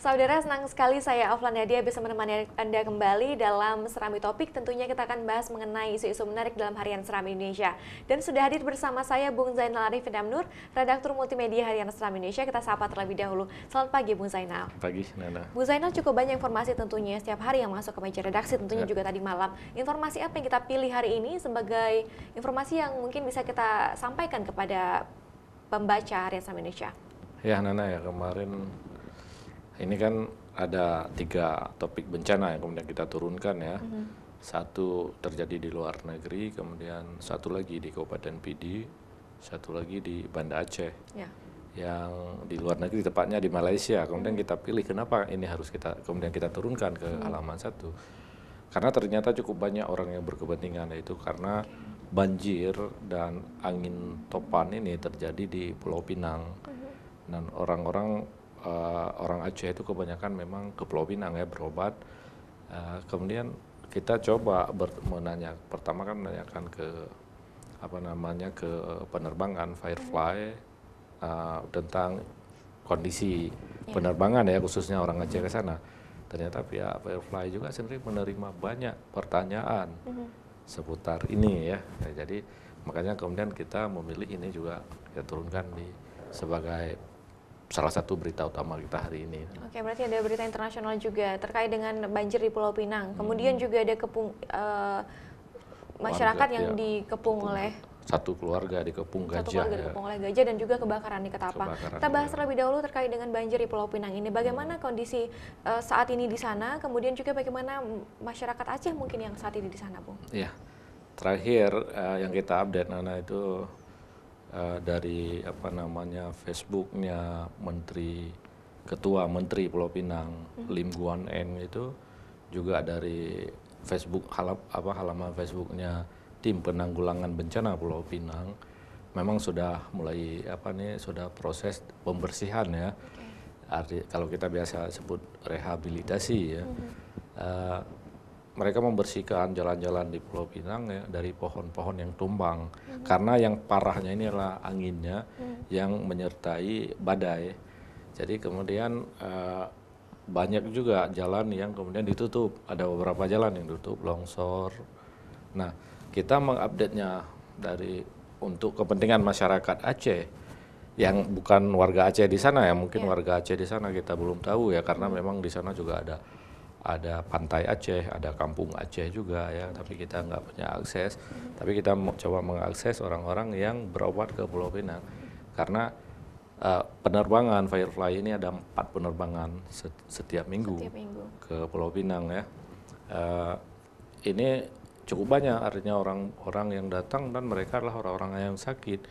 Saudara, senang sekali saya Auflan Nadia bisa menemani Anda kembali dalam Serambi Topik. Tentunya kita akan bahas mengenai isu-isu menarik dalam Harian Serambi Indonesia. Dan sudah hadir bersama saya Bung Zainal Arifin Damnur, redaktur multimedia Harian Serambi Indonesia. Kita sapa terlebih dahulu. Selamat pagi Bung Zainal. Pagi, Nana. Bung Zainal, cukup banyak informasi tentunya setiap hari yang masuk ke meja redaksi, tentunya juga tadi malam. Informasi apa yang kita pilih hari ini sebagai informasi yang mungkin bisa kita sampaikan kepada pembaca Harian Serambi Indonesia? Ya Nana, ya kemarin ini kan ada 3 topik bencana yang kemudian kita turunkan ya. Satu terjadi di luar negeri, kemudian satu lagi di Kabupaten Pidi, satu lagi di Banda Aceh. Ya. Yang di luar negeri tepatnya di Malaysia. Kemudian kita pilih kenapa ini harus kemudian kita turunkan ke halaman 1. Karena ternyata cukup banyak orang yang berkepentingan, yaitu karena banjir dan angin topan ini terjadi di Pulau Pinang. Dan orang Aceh itu kebanyakan memang ke Pulau Pinang ya berobat. Kemudian kita coba pertama kan menanyakan ke ke penerbangan Firefly tentang kondisi penerbangan ya, khususnya orang Aceh ke sana. Ternyata pihak Firefly juga sendiri menerima banyak pertanyaan seputar ini ya. Jadi makanya kemudian kita memilih ini juga kita turunkan sebagai salah satu berita utama kita hari ini. Oke, berarti ada berita internasional juga terkait dengan banjir di Pulau Pinang. Kemudian juga ada masyarakat yang dikepung oleh satu keluarga dikepung gajah. Dikepung oleh gajah dan juga kebakaran di Ketapang. Kita bahas terlebih dahulu terkait dengan banjir di Pulau Pinang ini. Bagaimana kondisi saat ini di sana? Kemudian juga bagaimana masyarakat Aceh mungkin yang saat ini di sana, Bung? Iya, terakhir yang kita update Nana itu dari Facebooknya Ketua Menteri Pulau Pinang Lim Guan Eng, itu juga dari halaman Facebooknya Tim Penanggulangan Bencana Pulau Pinang memang sudah mulai sudah proses pembersihan ya. Kalau kita biasa sebut rehabilitasi ya. Mereka membersihkan jalan-jalan di Pulau Pinang ya, dari pohon-pohon yang tumbang. Karena yang parahnya ini adalah anginnya yang menyertai badai. Jadi kemudian banyak juga jalan yang kemudian ditutup. Ada beberapa jalan yang ditutup, longsor. Nah, kita mengupdate-nya untuk kepentingan masyarakat Aceh yang bukan warga Aceh di sana ya. Mungkin warga Aceh di sana kita belum tahu ya, karena memang di sana juga ada pantai Aceh, ada kampung Aceh juga ya, tapi kita nggak punya akses. Tapi kita mau coba mengakses orang-orang yang berobat ke Pulau Pinang. Karena penerbangan Firefly ini ada 4 penerbangan setiap minggu ke Pulau Pinang ya. Ini cukup banyak, artinya orang-orang yang datang dan mereka adalah orang-orang yang sakit,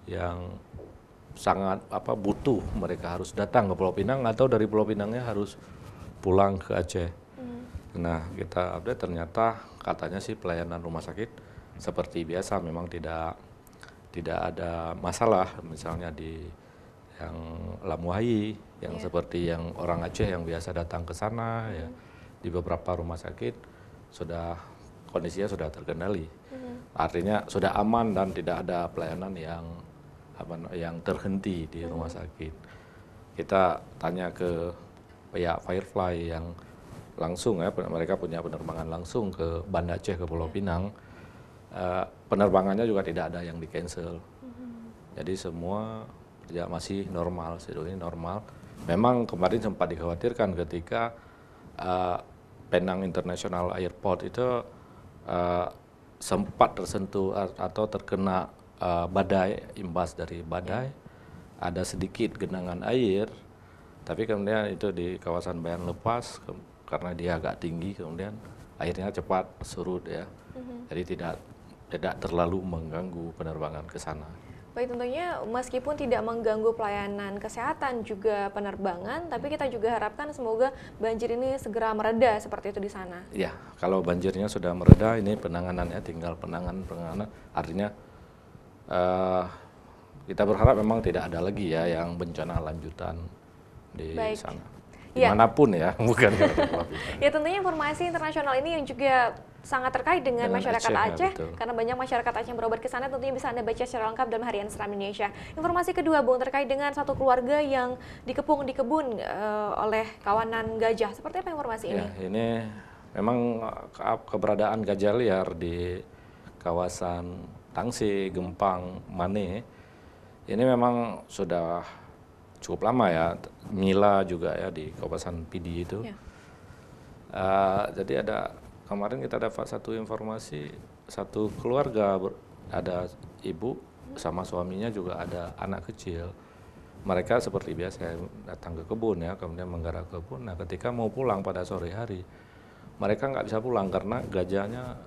yang sangat butuh, mereka harus datang ke Pulau Pinang atau dari Pulau Pinangnya harus pulang ke Aceh. Nah, kita update ternyata katanya sih pelayanan rumah sakit seperti biasa, memang tidak ada masalah. Misalnya di yang Lamuai, yang seperti yang orang Aceh yang biasa datang ke sana ya, di beberapa rumah sakit kondisinya sudah terkendali. Artinya sudah aman dan tidak ada pelayanan yang terhenti di rumah sakit. Kita tanya ke pihak Firefly yang langsung ya, mereka punya penerbangan langsung ke Banda Aceh, ke Pulau Pinang. Penerbangannya juga tidak ada yang di-cancel. Jadi semua masih normal, ini normal. Memang kemarin sempat dikhawatirkan ketika Penang International Airport itu sempat tersentuh atau terkena badai, imbas dari badai. Ada sedikit genangan air, tapi kemudian itu di kawasan Bayan Lepas, karena dia agak tinggi, kemudian airnya cepat surut ya. Jadi tidak terlalu mengganggu penerbangan ke sana. Baik, tentunya meskipun tidak mengganggu pelayanan kesehatan juga penerbangan, tapi kita juga harapkan semoga banjir ini segera mereda seperti itu di sana. Ya, kalau banjirnya sudah mereda, ini penanganannya tinggal penanganan. Artinya kita berharap memang tidak ada lagi ya yang bencana lanjutan di sana. dimanapun ya, bukan di Pulau Pinang. Ya tentunya informasi internasional ini yang juga sangat terkait dengan masyarakat Aceh, betul. karena banyak masyarakat Aceh yang berobat ke sana, tentunya bisa Anda baca secara lengkap dalam Harian Seram Indonesia. Informasi kedua, Bung, terkait dengan satu keluarga yang dikepung di kebun oleh kawanan gajah. Seperti apa informasi ini? Ya, ini memang keberadaan gajah liar di kawasan Tangsi, Gempang, Mane, ini memang sudah cukup lama ya. Mila juga ya di kawasan Pidi itu. Ya. Jadi kemarin kita dapat satu informasi, satu keluarga ada ibu sama suaminya, juga ada anak kecil. Mereka seperti biasa datang ke kebun ya, kemudian menggarap kebun. Nah, ketika mau pulang pada sore hari, mereka nggak bisa pulang karena gajahnya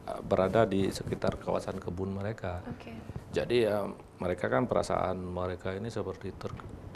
berada di sekitar kawasan kebun mereka. Okay. Jadi ya mereka kan perasaan mereka ini seperti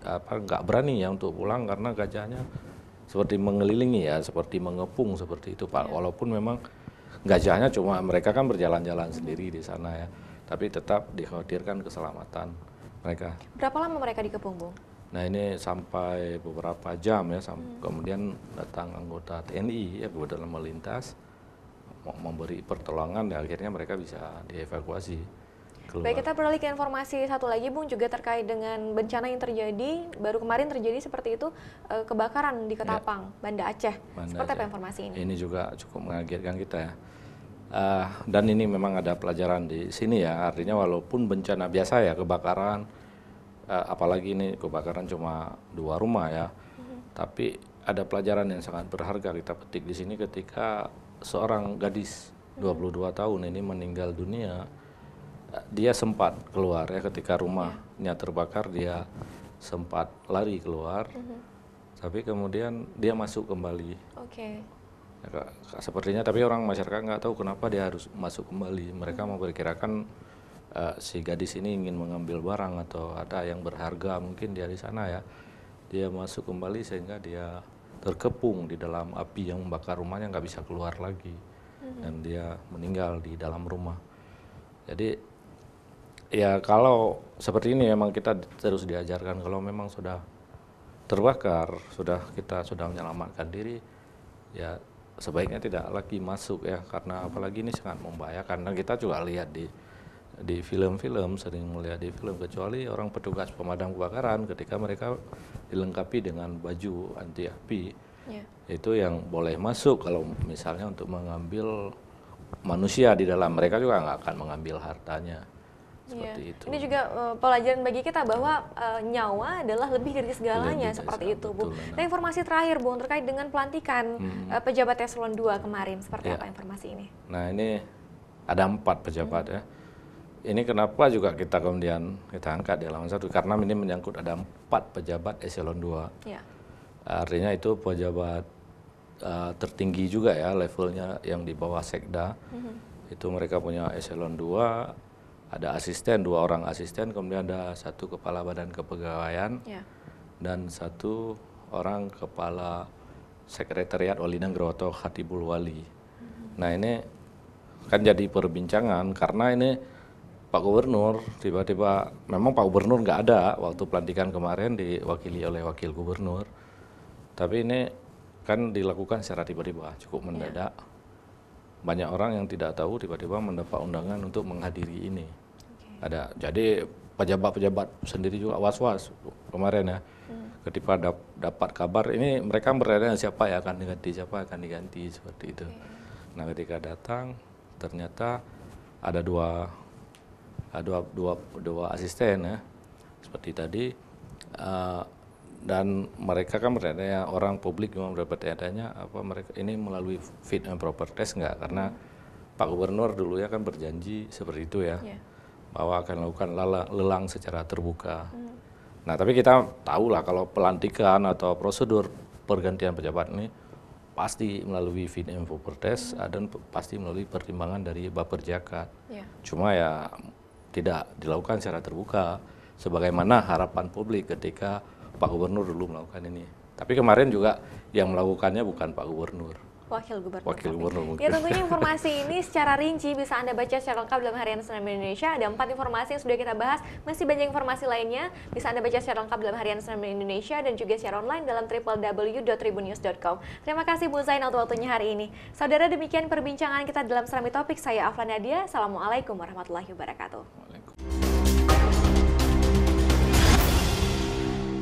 nggak berani ya untuk pulang karena gajahnya seperti mengelilingi ya, seperti mengepung seperti itu Pak. Walaupun memang gajahnya cuma mereka kan berjalan-jalan sendiri di sana ya, tapi tetap dikhawatirkan keselamatan mereka. Berapa lama mereka dikepung, Bung? Nah, ini sampai beberapa jam ya, kemudian datang anggota TNI ya kebetulan melintas memberi pertolongan, dan akhirnya mereka bisa dievakuasi keluar. Baik, kita beralih ke informasi satu lagi, Bung, juga terkait dengan bencana yang terjadi, baru kemarin terjadi seperti itu, kebakaran di Ketapang, Banda Aceh. Seperti apa informasi ini? Ini juga cukup mengagetkan kita ya. Dan ini memang ada pelajaran di sini ya, artinya walaupun bencana biasa ya, kebakaran, apalagi ini kebakaran cuma 2 rumah ya, tapi ada pelajaran yang sangat berharga kita petik di sini ketika seorang gadis 22 tahun ini meninggal dunia. Dia sempat keluar ya, ketika rumahnya terbakar dia sempat lari keluar, tapi kemudian dia masuk kembali. Oke. Ya, sepertinya, tapi orang masyarakat nggak tahu kenapa dia harus masuk kembali. Mereka memperkirakan si gadis ini ingin mengambil barang atau ada yang berharga mungkin dia di sana ya. Dia masuk kembali sehingga dia terkepung di dalam api yang membakar rumahnya, nggak bisa keluar lagi, dan dia meninggal di dalam rumah. Jadi ya kalau seperti ini memang kita terus diajarkan kalau memang sudah terbakar, kita sudah menyelamatkan diri, ya sebaiknya tidak lagi masuk ya, karena apalagi ini sangat membahayakan. Dan kita juga lihat di film-film, sering melihat di film, kecuali orang petugas pemadam kebakaran ketika mereka dilengkapi dengan baju anti api, itu yang boleh masuk. Kalau misalnya untuk mengambil manusia di dalam, mereka juga nggak akan mengambil hartanya. Seperti itu. Ini juga pelajaran bagi kita bahwa nyawa adalah lebih dari segalanya, seperti itu, Bu. Nah, informasi terakhir, Bung, terkait dengan pelantikan pejabat eselon 2 kemarin, seperti apa informasi ini? Nah, ini ada 4 pejabat ya. Ini kenapa juga kita kemudian kita angkat di halaman 1, karena ini menyangkut ada 4 pejabat eselon 2. Ya. Artinya itu pejabat tertinggi juga ya, levelnya yang di bawah sekda. Itu mereka punya eselon 2, ada asisten, 2 orang asisten, kemudian ada 1 kepala badan kepegawaian, dan 1 orang kepala sekretariat Wali Negro atau Khatibul Wali. Nah, ini kan jadi perbincangan karena ini Pak Gubernur tiba-tiba, memang Pak Gubernur nggak ada waktu pelantikan kemarin, diwakili oleh Wakil Gubernur, tapi ini kan dilakukan secara tiba-tiba, cukup mendadak. Banyak orang yang tidak tahu tiba-tiba mendapat undangan untuk menghadiri ini. Jadi pejabat-pejabat sendiri juga was-was kemarin ya, ketika dapat kabar ini, mereka bertanya siapa yang akan diganti, seperti itu. Nah, ketika datang ternyata ada dua asisten ya, seperti tadi, dan mereka kan bertanya, orang publik memang bertanya apa mereka ini melalui fit and proper test nggak, karena Pak Gubernur dulu ya kan berjanji seperti itu ya, bahwa akan melakukan lelang secara terbuka. Nah, tapi kita tahu lah kalau pelantikan atau prosedur pergantian pejabat ini pasti melalui fit and proper test, dan pasti melalui pertimbangan dari Baperjakat. Cuma ya tidak dilakukan secara terbuka sebagaimana harapan publik ketika Pak Gubernur dulu melakukan ini. Tapi kemarin juga yang melakukannya bukan Pak Gubernur. Wakil Gubernur. Wakil Gubernur mungkin. Ya tentunya informasi ini secara rinci bisa Anda baca secara lengkap dalam Harian Seram Indonesia. Ada 4 informasi yang sudah kita bahas, masih banyak informasi lainnya bisa Anda baca secara lengkap dalam Harian Seram Indonesia dan juga secara online dalam www.tribunnews.com. Terima kasih Bu Zainal untuk waktunya hari ini. Saudara, demikian perbincangan kita dalam Serami Topik. Saya Aflan Nadia. Assalamualaikum warahmatullahi wabarakatuh.